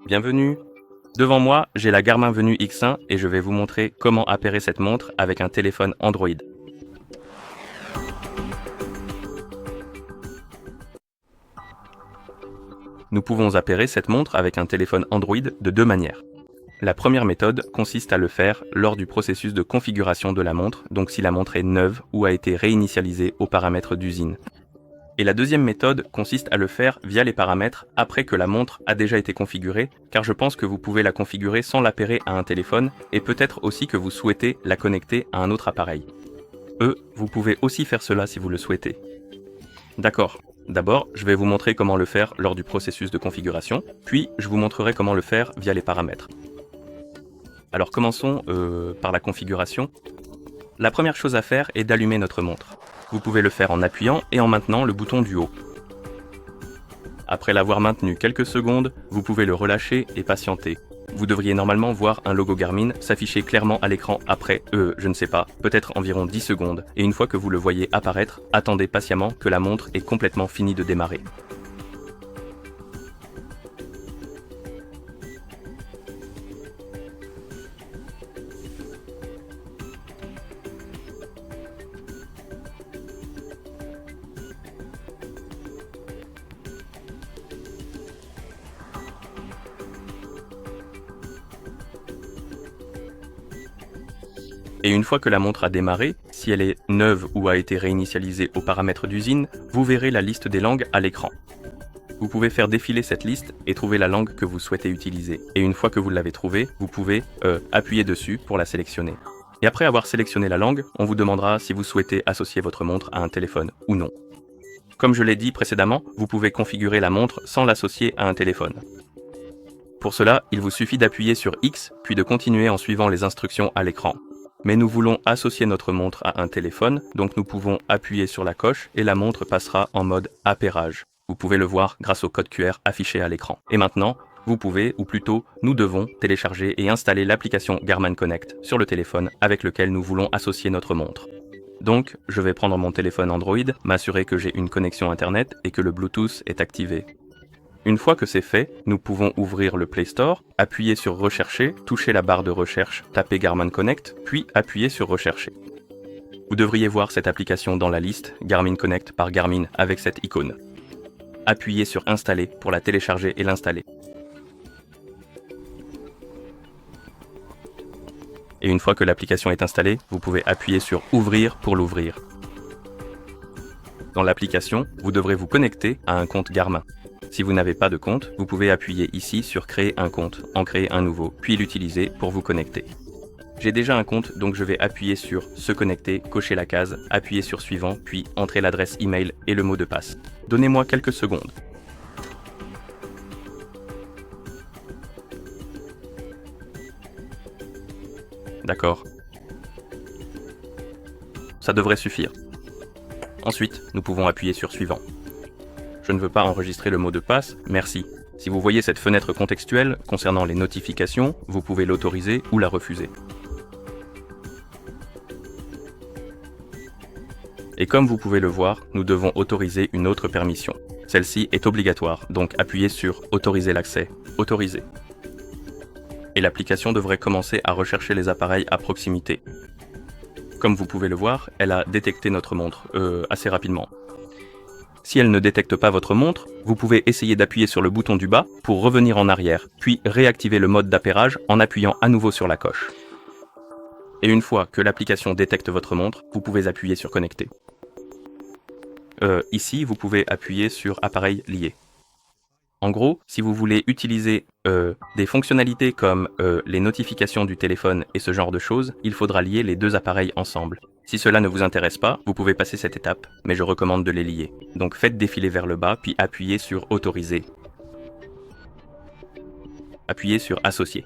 Bienvenue. Devant moi, j'ai la Garmin Venue X1 et je vais vous montrer comment appairer cette montre avec un téléphone Android. Nous pouvons appairer cette montre avec un téléphone Android de deux manières. La première méthode consiste à le faire lors du processus de configuration de la montre, donc si la montre est neuve ou a été réinitialisée aux paramètres d'usine. Et la deuxième méthode consiste à le faire via les paramètres après que la montre a déjà été configurée, car je pense que vous pouvez la configurer sans l'appairer à un téléphone et peut-être aussi que vous souhaitez la connecter à un autre appareil. Vous pouvez aussi faire cela si vous le souhaitez. D'accord. D'abord, je vais vous montrer comment le faire lors du processus de configuration, puis je vous montrerai comment le faire via les paramètres. Alors commençons par la configuration. La première chose à faire est d'allumer notre montre. Vous pouvez le faire en appuyant et en maintenant le bouton du haut. Après l'avoir maintenu quelques secondes, vous pouvez le relâcher et patienter. Vous devriez normalement voir un logo Garmin s'afficher clairement à l'écran après, je ne sais pas, peut-être environ 10 secondes, et une fois que vous le voyez apparaître, attendez patiemment que la montre ait complètement fini de démarrer. Et une fois que la montre a démarré, si elle est neuve ou a été réinitialisée aux paramètres d'usine, vous verrez la liste des langues à l'écran. Vous pouvez faire défiler cette liste et trouver la langue que vous souhaitez utiliser. Et une fois que vous l'avez trouvée, vous pouvez appuyer dessus pour la sélectionner. Et après avoir sélectionné la langue, on vous demandera si vous souhaitez associer votre montre à un téléphone ou non. Comme je l'ai dit précédemment, vous pouvez configurer la montre sans l'associer à un téléphone. Pour cela, il vous suffit d'appuyer sur X, puis de continuer en suivant les instructions à l'écran. Mais nous voulons associer notre montre à un téléphone, donc nous pouvons appuyer sur la coche et la montre passera en mode appairage. Vous pouvez le voir grâce au code QR affiché à l'écran. Et maintenant, vous pouvez, ou plutôt, nous devons télécharger et installer l'application Garmin Connect sur le téléphone avec lequel nous voulons associer notre montre. Donc, je vais prendre mon téléphone Android, m'assurer que j'ai une connexion Internet et que le Bluetooth est activé. Une fois que c'est fait, nous pouvons ouvrir le Play Store, appuyer sur Rechercher, toucher la barre de recherche, taper Garmin Connect, puis appuyer sur Rechercher. Vous devriez voir cette application dans la liste Garmin Connect par Garmin avec cette icône. Appuyez sur Installer pour la télécharger et l'installer. Et une fois que l'application est installée, vous pouvez appuyer sur Ouvrir pour l'ouvrir. Dans l'application, vous devrez vous connecter à un compte Garmin. Si vous n'avez pas de compte, vous pouvez appuyer ici sur Créer un compte, en créer un nouveau, puis l'utiliser pour vous connecter. J'ai déjà un compte, donc je vais appuyer sur Se connecter, cocher la case, appuyer sur Suivant, puis entrer l'adresse email et le mot de passe. Donnez-moi quelques secondes. D'accord. Ça devrait suffire. Ensuite, nous pouvons appuyer sur Suivant. Je ne veux pas enregistrer le mot de passe, merci. Si vous voyez cette fenêtre contextuelle concernant les notifications, vous pouvez l'autoriser ou la refuser. Et comme vous pouvez le voir, nous devons autoriser une autre permission. Celle-ci est obligatoire, donc appuyez sur Autoriser l'accès, Autoriser. Et l'application devrait commencer à rechercher les appareils à proximité. Comme vous pouvez le voir, elle a détecté notre montre assez rapidement. Si elle ne détecte pas votre montre, vous pouvez essayer d'appuyer sur le bouton du bas pour revenir en arrière, puis réactiver le mode d'appairage en appuyant à nouveau sur la coche. Et une fois que l'application détecte votre montre, vous pouvez appuyer sur Connecter. Ici, vous pouvez appuyer sur Appareil lié. En gros, si vous voulez utiliser des fonctionnalités comme les notifications du téléphone et ce genre de choses, il faudra lier les deux appareils ensemble. Si cela ne vous intéresse pas, vous pouvez passer cette étape, mais je recommande de les lier. Donc faites défiler vers le bas, puis appuyez sur Autoriser. Appuyez sur Associer.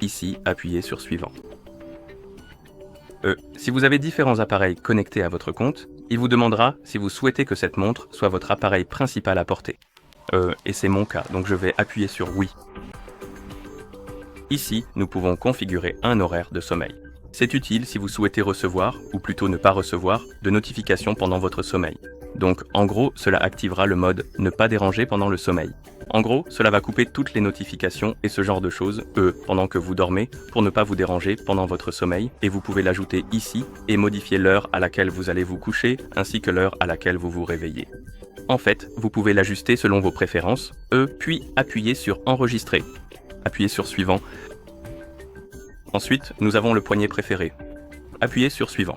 Ici, appuyez sur Suivant. Si vous avez différents appareils connectés à votre compte, il vous demandera si vous souhaitez que cette montre soit votre appareil principal à porter. Et c'est mon cas, donc je vais appuyer sur Oui. Ici, nous pouvons configurer un horaire de sommeil. C'est utile si vous souhaitez recevoir, ou plutôt ne pas recevoir, de notifications pendant votre sommeil. Donc, en gros, cela activera le mode « Ne pas déranger pendant le sommeil ». En gros, cela va couper toutes les notifications et ce genre de choses, pendant que vous dormez, pour ne pas vous déranger pendant votre sommeil, et vous pouvez l'ajouter ici et modifier l'heure à laquelle vous allez vous coucher, ainsi que l'heure à laquelle vous vous réveillez. En fait, vous pouvez l'ajuster selon vos préférences, puis appuyer sur « Enregistrer ». Appuyez sur « Suivant ». Ensuite, nous avons le poignet préféré. Appuyez sur Suivant.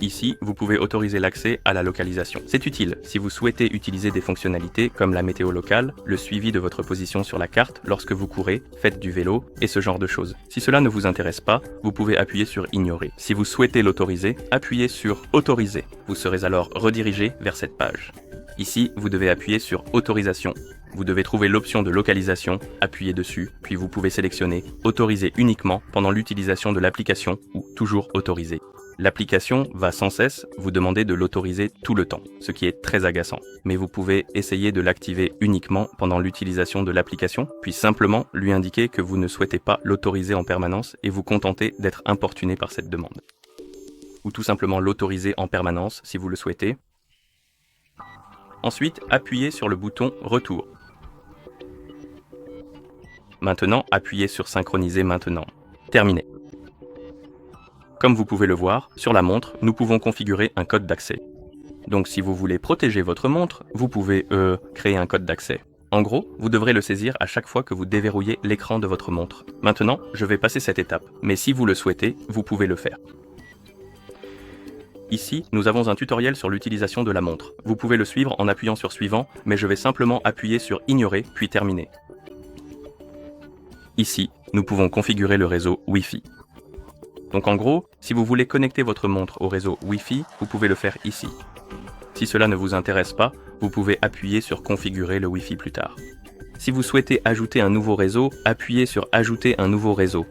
Ici, vous pouvez autoriser l'accès à la localisation. C'est utile si vous souhaitez utiliser des fonctionnalités comme la météo locale, le suivi de votre position sur la carte lorsque vous courez, faites du vélo et ce genre de choses. Si cela ne vous intéresse pas, vous pouvez appuyer sur Ignorer. Si vous souhaitez l'autoriser, appuyez sur Autoriser. Vous serez alors redirigé vers cette page. Ici, vous devez appuyer sur Autorisation. Vous devez trouver l'option de localisation, appuyez dessus, puis vous pouvez sélectionner Autoriser uniquement pendant l'utilisation de l'application ou Toujours autorisé. L'application va sans cesse vous demander de l'autoriser tout le temps, ce qui est très agaçant. Mais vous pouvez essayer de l'activer uniquement pendant l'utilisation de l'application, puis simplement lui indiquer que vous ne souhaitez pas l'autoriser en permanence et vous contenter d'être importuné par cette demande. Ou tout simplement l'autoriser en permanence si vous le souhaitez. Ensuite, appuyez sur le bouton Retour. Maintenant, appuyez sur Synchroniser maintenant. Terminé. Comme vous pouvez le voir, sur la montre, nous pouvons configurer un code d'accès. Donc si vous voulez protéger votre montre, vous pouvez créer un code d'accès. En gros, vous devrez le saisir à chaque fois que vous déverrouillez l'écran de votre montre. Maintenant, je vais passer cette étape, mais si vous le souhaitez, vous pouvez le faire. Ici, nous avons un tutoriel sur l'utilisation de la montre. Vous pouvez le suivre en appuyant sur Suivant, mais je vais simplement appuyer sur Ignorer, puis Terminer. Ici, nous pouvons configurer le réseau Wi-Fi. Donc en gros, si vous voulez connecter votre montre au réseau Wi-Fi, vous pouvez le faire ici. Si cela ne vous intéresse pas, vous pouvez appuyer sur Configurer le Wi-Fi plus tard. Si vous souhaitez ajouter un nouveau réseau, appuyez sur Ajouter un nouveau réseau.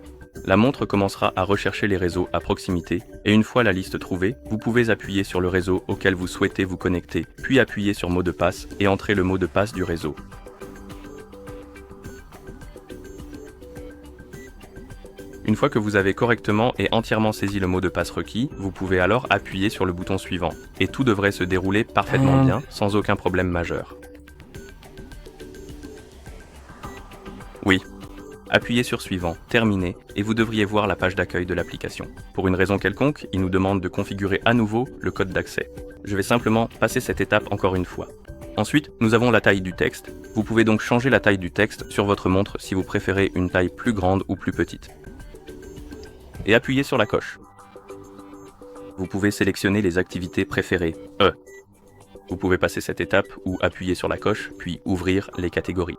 La montre commencera à rechercher les réseaux à proximité, et une fois la liste trouvée, vous pouvez appuyer sur le réseau auquel vous souhaitez vous connecter, puis appuyer sur Mot de passe et entrer le mot de passe du réseau. Une fois que vous avez correctement et entièrement saisi le mot de passe requis, vous pouvez alors appuyer sur le bouton suivant, et tout devrait se dérouler parfaitement bien, sans aucun problème majeur. Oui. Appuyez sur Suivant, Terminer, et vous devriez voir la page d'accueil de l'application. Pour une raison quelconque, il nous demande de configurer à nouveau le code d'accès. Je vais simplement passer cette étape encore une fois. Ensuite, nous avons la taille du texte. Vous pouvez donc changer la taille du texte sur votre montre si vous préférez une taille plus grande ou plus petite. Et appuyez sur la coche. Vous pouvez sélectionner les activités préférées, Vous pouvez passer cette étape ou appuyer sur la coche, puis ouvrir les catégories.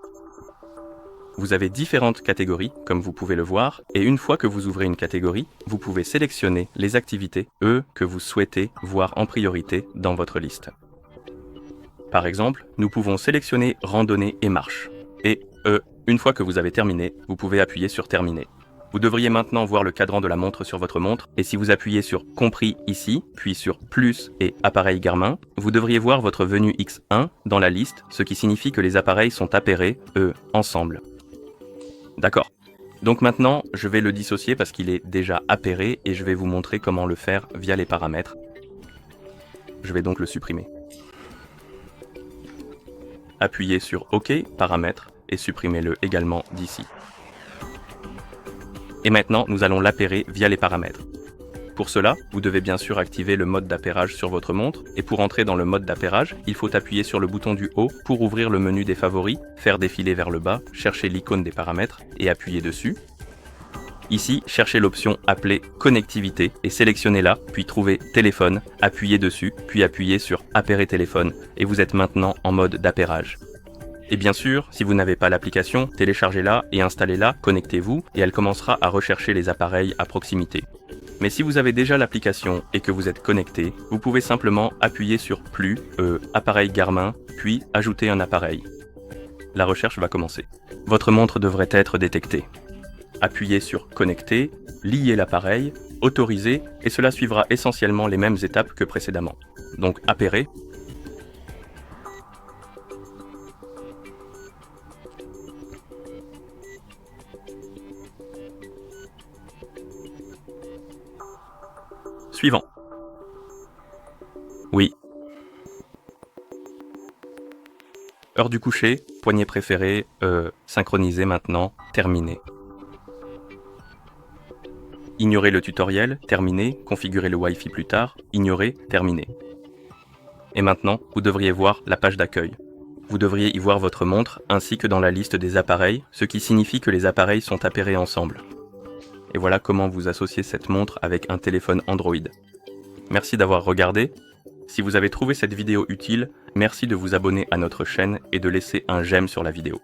Vous avez différentes catégories, comme vous pouvez le voir, et une fois que vous ouvrez une catégorie, vous pouvez sélectionner les activités, que vous souhaitez voir en priorité dans votre liste. Par exemple, nous pouvons sélectionner randonnée et marche. Et, une fois que vous avez terminé, vous pouvez appuyer sur Terminer. Vous devriez maintenant voir le cadran de la montre sur votre montre, et si vous appuyez sur Compris ici, puis sur Plus et Appareil Garmin, vous devriez voir votre Venue X1 dans la liste, ce qui signifie que les appareils sont appairés, ensemble. D'accord. Donc maintenant, je vais le dissocier parce qu'il est déjà appairé et je vais vous montrer comment le faire via les paramètres. Je vais donc le supprimer. Appuyez sur OK, paramètres, et supprimez-le également d'ici. Et maintenant, nous allons l'appairer via les paramètres. Pour cela, vous devez bien sûr activer le mode d'appairage sur votre montre, et pour entrer dans le mode d'appairage, il faut appuyer sur le bouton du haut pour ouvrir le menu des favoris, faire défiler vers le bas, chercher l'icône des paramètres et appuyer dessus. Ici, cherchez l'option appelée Connectivité et sélectionnez-la, puis trouvez Téléphone, appuyez dessus, puis appuyez sur Appairer téléphone, et vous êtes maintenant en mode d'appairage. Et bien sûr, si vous n'avez pas l'application, téléchargez-la et installez-la, connectez-vous, et elle commencera à rechercher les appareils à proximité. Mais si vous avez déjà l'application et que vous êtes connecté, vous pouvez simplement appuyer sur Plus, Appareil Garmin, puis Ajouter un appareil. La recherche va commencer. Votre montre devrait être détectée. Appuyez sur Connecter, lier l'appareil, Autoriser, et cela suivra essentiellement les mêmes étapes que précédemment. Donc appairer, Heure du coucher, poignet préféré, synchronisé maintenant, terminé. Ignorer le tutoriel, terminé, configurer le Wi-Fi plus tard, ignorer, terminé. Et maintenant, vous devriez voir la page d'accueil. Vous devriez y voir votre montre ainsi que dans la liste des appareils, ce qui signifie que les appareils sont appairés ensemble. Et voilà comment vous associez cette montre avec un téléphone Android. Merci d'avoir regardé. Si vous avez trouvé cette vidéo utile, merci de vous abonner à notre chaîne et de laisser un j'aime sur la vidéo.